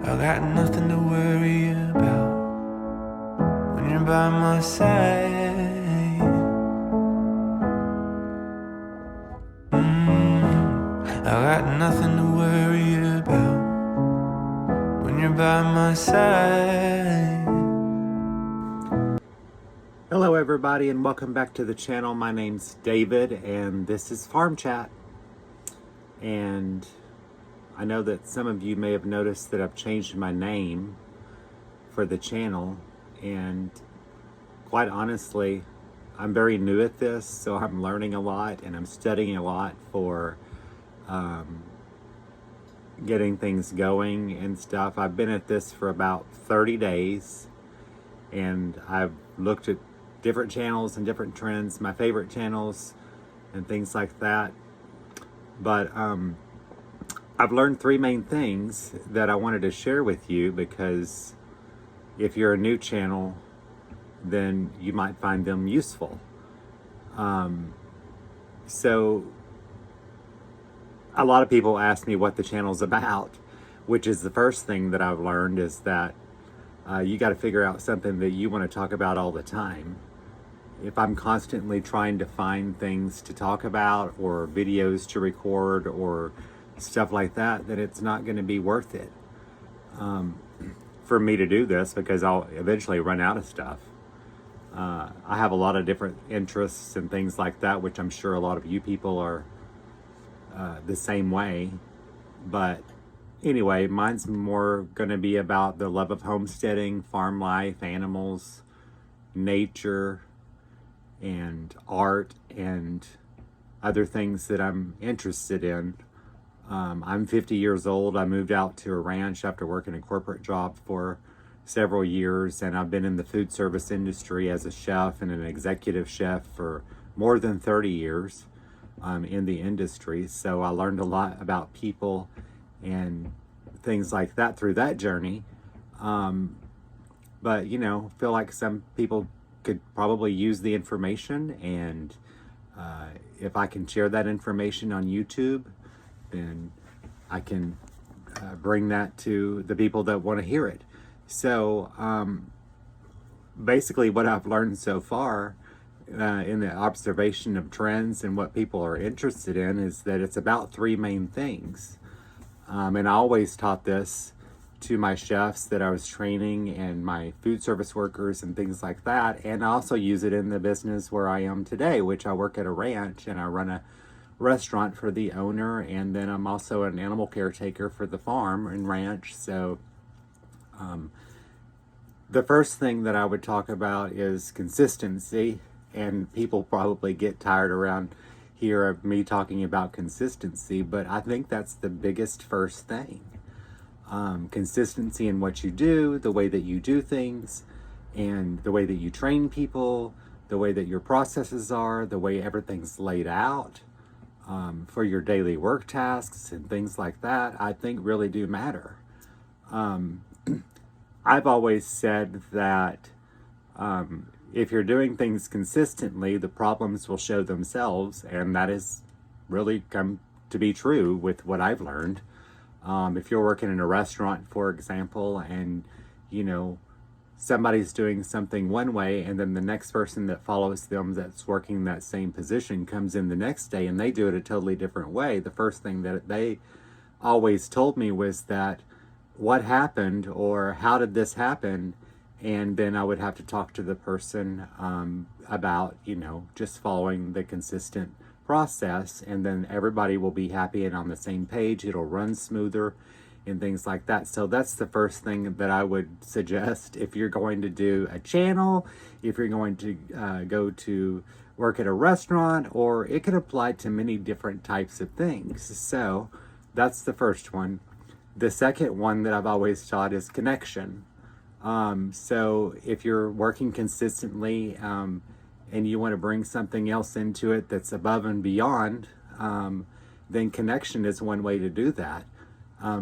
I got nothing to worry about when you're by my side. I got nothing to worry about when you're by my side. Hello everybody and welcome back to the channel. My name's David and this is Farm Chat. And I know that some of you may have noticed that I've changed my name for the channel, and quite honestly, I'm very new at this, so I'm learning a lot and I'm studying a lot for getting things going and stuff. I've been at this for about 30 days and I've looked at different channels and different trends, my favorite channels and things like that. But I've learned three main things that I wanted to share with you, because if you're a new channel, then you might find them useful. So a lot of people ask me what the channel's about, which is the first thing that I've learned, is that you got to figure out something that you want to talk about all the time. If I'm constantly trying to find things to talk about or videos to record or stuff like that, then it's not going to be worth it for me to do this, because I'll eventually run out of stuff. I have a lot of different interests and things like that, which I'm sure a lot of you people are the same way. But anyway, mine's more going to be about the love of homesteading, farm life, animals, nature, and art, and other things that I'm interested in. I'm 50 years old. I moved out to a ranch after working a corporate job for several years, and I've been in the food service industry as a chef and an executive chef for more than 30 years in the industry. So I learned a lot about people and things like that through that journey. But, you know, feel like some people could probably use the information, and if I can share that information on YouTube, then I can bring that to the people that want to hear it. So basically what I've learned so far in the observation of trends and what people are interested in is that it's about three main things. And I always taught this to my chefs that I was training and my food service workers and things like that. And I also use it in the business where I am today, which I work at a ranch and I run a restaurant for the owner, and then I'm also an animal caretaker for the farm and ranch. So the first thing that I would talk about is consistency, and people probably get tired around here of me talking about consistency, but I think that's the biggest first thing. Consistency in what you do, the way that you do things, and the way that you train people, the way that your processes are, the way everything's laid out for your daily work tasks and things like that, I think really do matter. I've always said that if you're doing things consistently, the problems will show themselves, and that has really come to be true with what I've learned. If you're working in a restaurant, for example, and you know somebody's doing something one way, and then the next person that follows them that's working that same position comes in the next day and they do it a totally different way, the first thing that they always told me was that, what happened, or how did this happen? And then I would have to talk to the person about, you know, just following the consistent process, and then everybody will be happy and on the same page. It'll run smoother and things like that. So that's the first thing that I would suggest if you're going to do a channel, if you're going to go to work at a restaurant, or it could apply to many different types of things. So that's the first one. The second one that I've always taught is connection. So if you're working consistently and you want to bring something else into it that's above and beyond, then connection is one way to do that.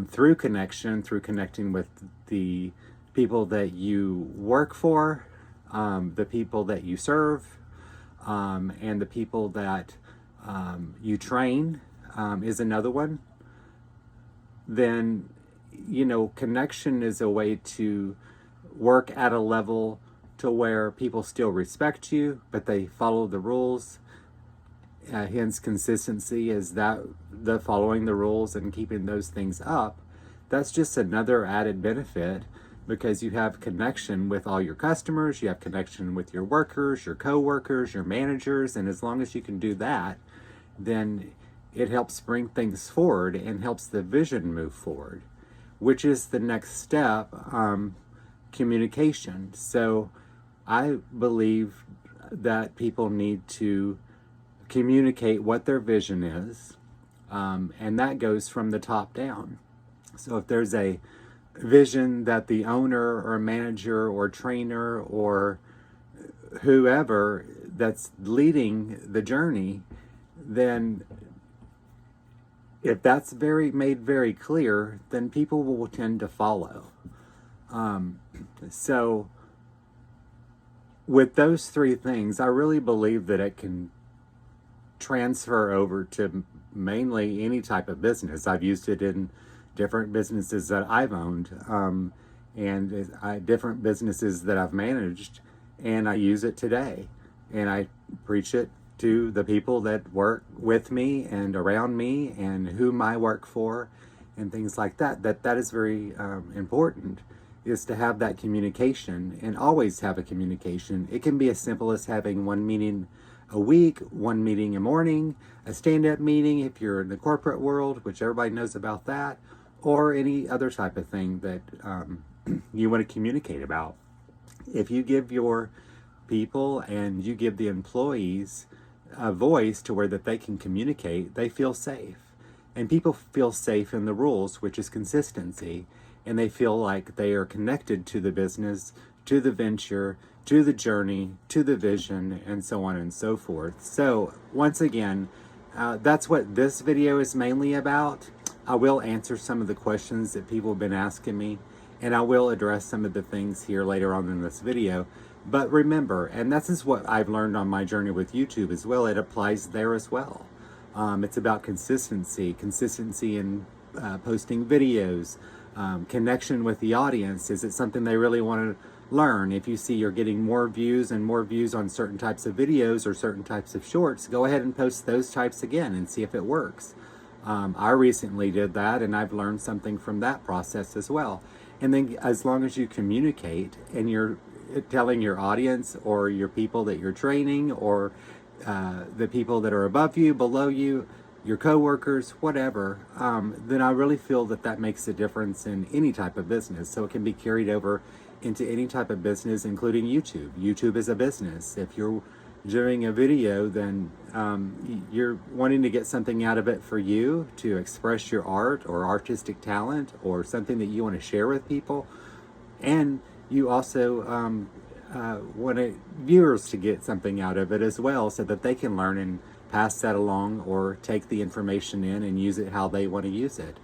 Through connection, through connecting with the people that you work for, the people that you serve, and the people that you train is another one. Then connection is a way to work at a level to where people still respect you, but they follow the rules. Hence, consistency is that the following the rules and keeping those things up. That's just another added benefit, because you have connection with all your customers, you have connection with your workers, your co-workers, your managers, and as long as you can do that, then it helps bring things forward and helps the vision move forward, which is the next step, communication. So I believe that people need to communicate what their vision is, and that goes from the top down. So if there's a vision that the owner or manager or trainer or whoever that's leading the journey, then if that's made very clear, then people will tend to follow. So with those three things, I really believe that it can transfer over to mainly any type of business. I've used it in different businesses that I've owned, and different businesses that I've managed, and I use it today. And I preach it to the people that work with me and around me and whom I work for and things like that. That is very important, is to have that communication and always have a communication. It can be as simple as having one meeting a week, one meeting a morning, a stand-up meeting if you're in the corporate world, which everybody knows about that, or any other type of thing that you want to communicate about. If you give your people and you give the employees a voice to where that they can communicate, they feel safe. And people feel safe in the rules, which is consistency, and they feel like they are connected to the business, to the venture, to the journey, to the vision, and so on and so forth. So once again, that's what this video is mainly about. I will answer some of the questions that people have been asking me, and I will address some of the things here later on in this video. But remember, and this is what I've learned on my journey with YouTube as well, it applies there as well. It's about consistency in posting videos, connection with the audience. Is it something they really want to learn? If you see you're getting more views and more views on certain types of videos or certain types of shorts, go ahead and post those types again and see if it works. I recently did that, and I've learned something from that process as well. And then as long as you communicate and you're telling your audience or your people that you're training, or the people that are above you, below you, your coworkers, whatever, then I really feel that makes a difference in any type of business. So it can be carried over into any type of business, including YouTube. YouTube is a business. If you're doing a video, then you're wanting to get something out of it for you to express your art or artistic talent or something that you want to share with people. And you also want viewers to get something out of it as well, so that they can learn and pass that along or take the information in and use it how they want to use it.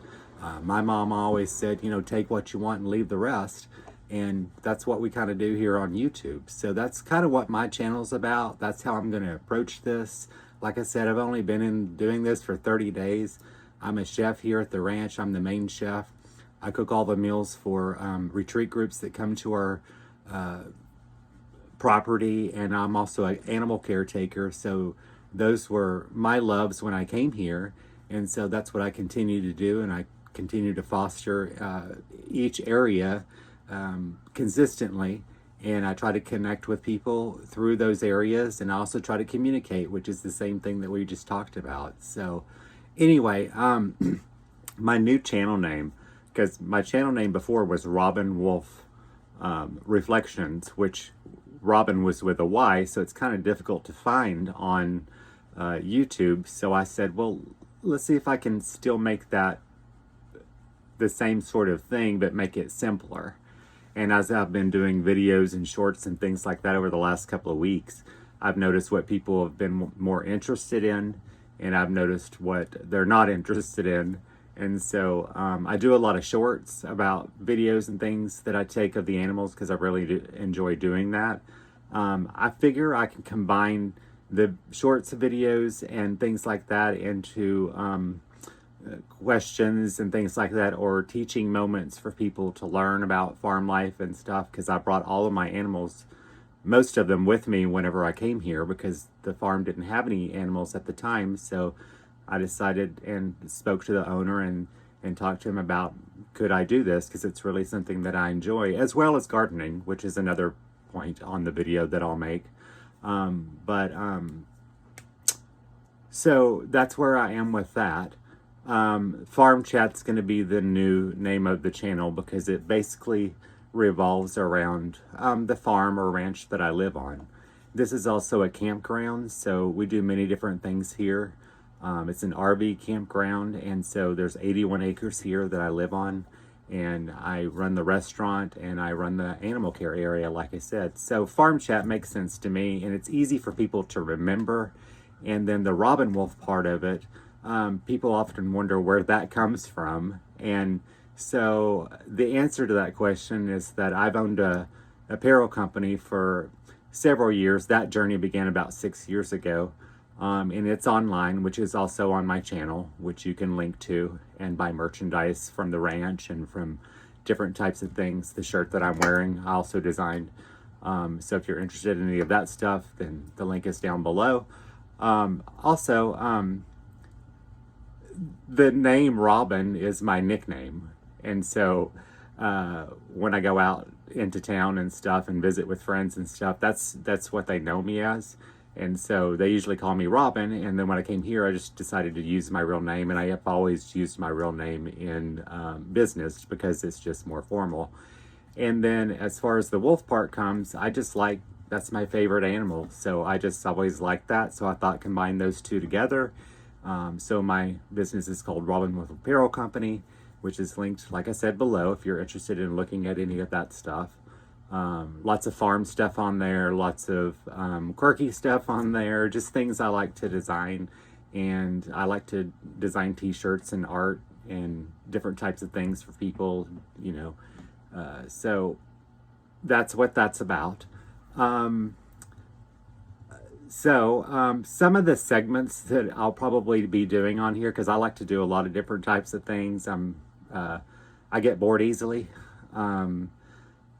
My mom always said, take what you want and leave the rest. And that's what we kind of do here on YouTube. So that's kind of what my channel's about. That's how I'm going to approach this. Like I said, I've only been doing this for 30 days. I'm a chef here at the ranch. I'm the main chef. I cook all the meals for retreat groups that come to our property, and I'm also an animal caretaker. So those were my loves when I came here, and so that's what I continue to do, and I continue to foster each area consistently, and I try to connect with people through those areas, and I also try to communicate, which is the same thing that we just talked about. So anyway, my new channel name, because my channel name before was Robin Wolf Reflections, which Robin was with a Y, so it's kind of difficult to find on YouTube. So I said, well, let's see if I can still make that the same sort of thing, but make it simpler. And as I've been doing videos and shorts and things like that over the last couple of weeks, I've noticed what people have been more interested in, and I've noticed what they're not interested in. And so I do a lot of shorts about videos and things that I take of the animals, because I really enjoy doing that. I figure I can combine the shorts videos and things like that into questions and things like that, or teaching moments for people to learn about farm life and stuff, because I brought all of my animals, most of them, with me whenever I came here, because the farm didn't have any animals at the time. So I decided and spoke to the owner and talked to him about, could I do this, because it's really something that I enjoy, as well as gardening, which is another point on the video that I'll make. So that's where I am with that. Farm Chat's going to be the new name of the channel, because it basically revolves around the farm or ranch that I live on. This is also a campground, so we do many different things here. It's an RV campground, and so there's 81 acres here that I live on, and I run the restaurant and I run the animal care area, like I said. So Farm Chat makes sense to me, and it's easy for people to remember. And then the Robin Wolf part of it, people often wonder where that comes from. And so the answer to that question is that I've owned a apparel company for several years. That journey began about 6 years ago. And it's online, which is also on my channel, which you can link to and buy merchandise from the ranch and from different types of things. The shirt that I'm wearing, I also designed. So if you're interested in any of that stuff, then the link is down below. The name Robin is my nickname. And so when I go out into town and stuff and visit with friends and stuff, that's what they know me as. And so they usually call me Robin. And then when I came here, I just decided to use my real name. And I have always used my real name in business, because it's just more formal. And then as far as the wolf part comes, that's my favorite animal. So I just always liked that. So I thought combine those two together. So my business is called Robin Wolf Apparel Company, which is linked, like I said, below if you're interested in looking at any of that stuff. Lots of farm stuff on there, lots of quirky stuff on there, just things I like to design. And I like to design t-shirts and art and different types of things for people, so that's what that's about. Some of the segments that I'll probably be doing on here, because I like to do a lot of different types of things. I get bored easily.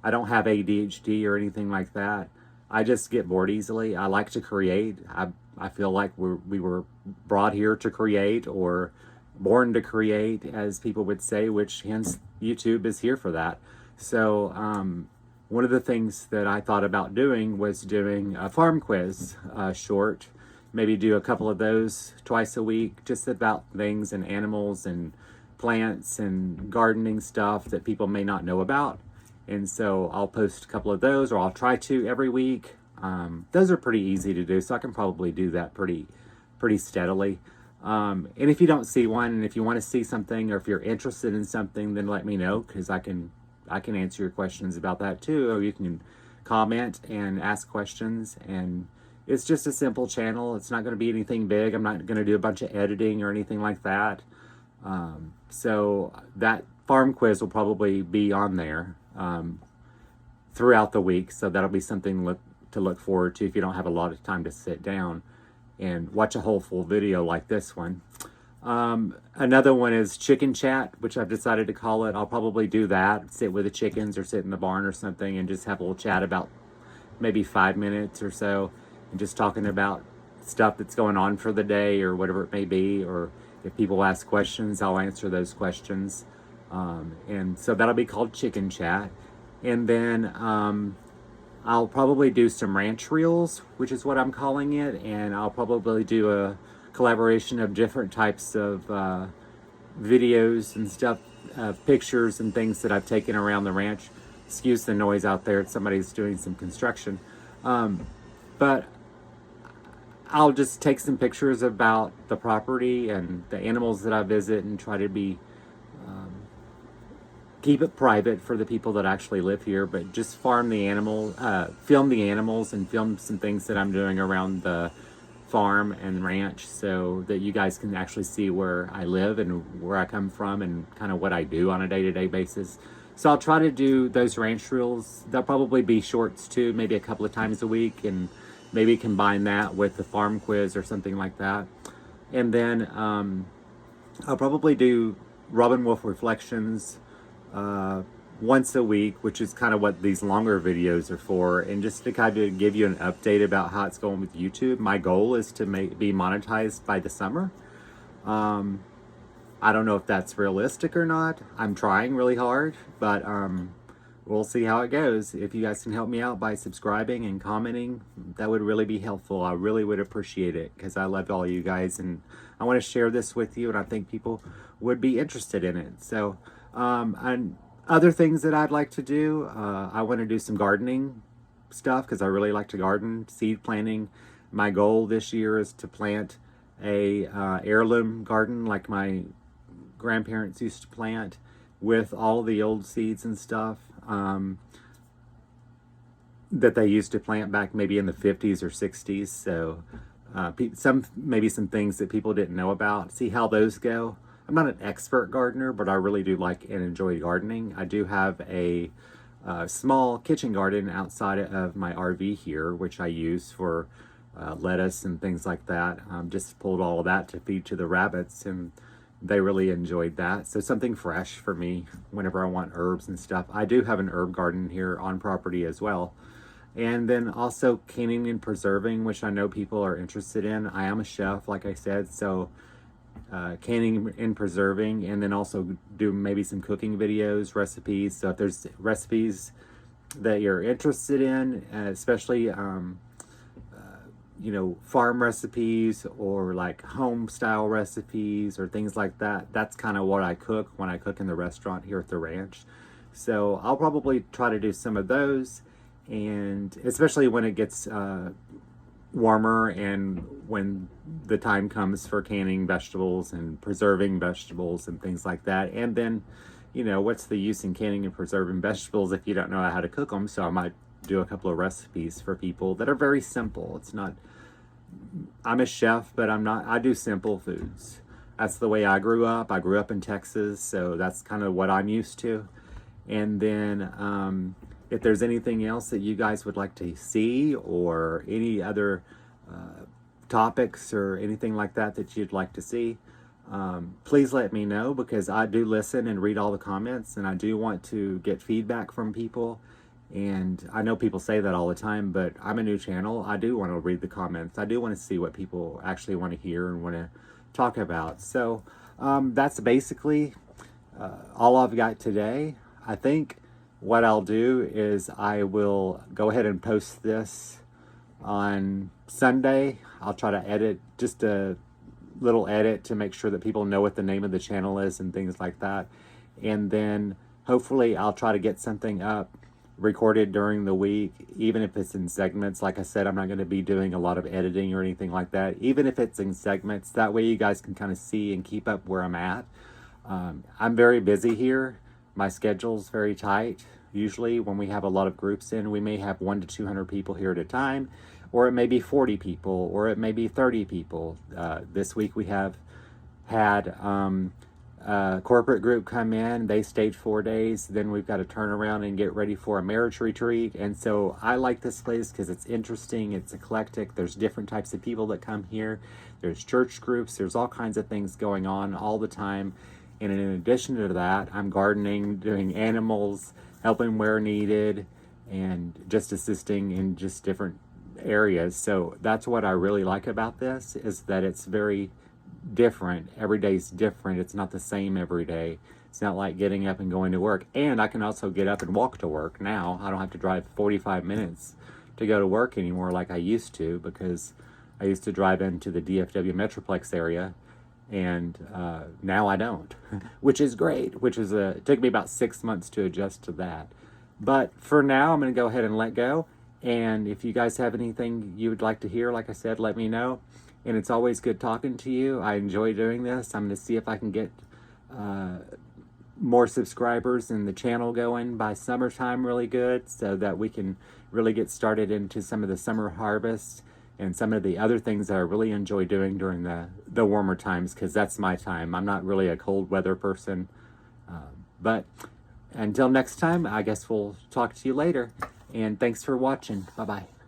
I don't have ADHD or anything like that. I just get bored easily. I like to create. I feel like we were brought here to create, or born to create, as people would say, which hence YouTube is here for that. So one of the things that I thought about doing was doing a farm quiz, short, maybe do a couple of those twice a week, just about things and animals and plants and gardening stuff that people may not know about. And so I'll post a couple of those, or I'll try to every week. Those are pretty easy to do, so I can probably do that pretty steadily. And if you don't see one, and if you want to see something, or if you're interested in something, then let me know, because I can answer your questions about that too. Or you can comment and ask questions. And it's just a simple channel. It's not going to be anything big. I'm not going to do a bunch of editing or anything like that. So that farm quiz will probably be on there throughout the week. So that'll be something to look forward to if you don't have a lot of time to sit down and watch a whole full video like this one. Another one is chicken chat, which I've decided to call it. I'll probably do that, sit with the chickens or sit in the barn or something and just have a little chat about maybe 5 minutes or so, and just talking about stuff that's going on for the day or whatever it may be. Or if people ask questions, I'll answer those questions. And so that'll be called chicken chat. And then I'll probably do some ranch reels, which is what I'm calling it. And I'll probably do a collaboration of different types of videos and stuff, pictures and things that I've taken around the ranch. Excuse the noise out there. Somebody's doing some construction. But I'll just take some pictures about the property and the animals that I visit, and try to keep it private for the people that actually live here, but just film the animals and film some things that I'm doing around the farm and ranch, so that you guys can actually see where I live and where I come from and kind of what I do on a day-to-day basis. So I'll try to do those ranch reels. They'll probably be shorts too, maybe a couple of times a week, and maybe combine that with the farm quiz or something like that. And then I'll probably do Robin Wolf Reflections once a week, which is kind of what these longer videos are for, and just to kind of give you an update about how it's going with YouTube. My goal is to be monetized by the summer. I don't know if that's realistic or not. I'm trying really hard, but we'll see how it goes. If you guys can help me out by subscribing and commenting, that would really be helpful. I really would appreciate it, because I love all you guys and I want to share this with you, and I think people would be interested in it. So, and other things that I'd like to do, I want to do some gardening stuff, because I really like to garden, seed planting. My goal this year is to plant a heirloom garden like my grandparents used to plant, with all the old seeds and stuff that they used to plant back maybe in the 50s or 60s. So maybe some things that people didn't know about. See how those go. I'm not an expert gardener, but I really do like and enjoy gardening. I do have a small kitchen garden outside of my RV here, which I use for lettuce and things like that. Just pulled all of that to feed to the rabbits, and they really enjoyed that. So something fresh for me whenever I want herbs and stuff. I do have an herb garden here on property as well. And then also canning and preserving, which I know people are interested in. I am a chef, like I said, so canning and preserving, and then also do maybe some cooking videos, recipes. So if there's recipes that you're interested in, especially you know, farm recipes or like home style recipes or things like that, that's kind of what I cook when I cook in the restaurant here at the ranch. So I'll probably try to do some of those, and especially when it gets warmer and when the time comes for canning vegetables and preserving vegetables and things like that. And then, you know, what's the use in canning and preserving vegetables if you don't know how to cook them? So I might do a couple of recipes for people that are very simple. It's not, I'm a chef, but I do simple foods. That's the way I grew up. I grew up in Texas, so that's kind of what I'm used to. And then if there's anything else that you guys would like to see, or any other topics or anything like that that you'd like to see, please let me know, because I do listen and read all the comments, and I do want to get feedback from people. And I know people say that all the time, but I'm a new channel. I do want to read the comments. I do want to see what people actually want to hear and want to talk about. So that's basically all I've got today. I think what I'll do is I will go ahead and post this on Sunday. I'll try to edit just a little edit to make sure that people know what the name of the channel is and things like that. And then hopefully I'll try to get something up recorded during the week, even if it's in segments. Like I said, I'm not going to be doing a lot of editing or anything like that, even if it's in segments. That way you guys can kind of see and keep up where I'm at. I'm very busy here. My schedule's very tight. Usually when we have a lot of groups in, we may have 100 to 200 people here at a time, or it may be 40 people, or it may be 30 people. This week we have had a corporate group come in. They stayed 4 days. Then we've got to turn around and get ready for a marriage retreat. And so I like this place because it's interesting, it's eclectic. There's different types of people that come here. There's church groups. There's all kinds of things going on all the time. And in addition to that, I'm gardening, doing animals, helping where needed, and just assisting in just different areas. So that's what I really like about this, is that it's very different. Every day's different. It's not the same every day. It's not like getting up and going to work. And I can also get up and walk to work now. I don't have to drive 45 minutes to go to work anymore like I used to, because I used to drive into the DFW Metroplex area, and now I don't, which is great, it took me about 6 months to adjust to that. But for now, I'm going to go ahead and let go. And if you guys have anything you would like to hear, like I said, let me know. And it's always good talking to you. I enjoy doing this. I'm going to see if I can get more subscribers and the channel going by summertime really good, so that we can really get started into some of the summer harvests and some of the other things that I really enjoy doing during the warmer times, because that's my time. I'm not really a cold weather person. But until next time, I guess we'll talk to you later. And thanks for watching. Bye-bye.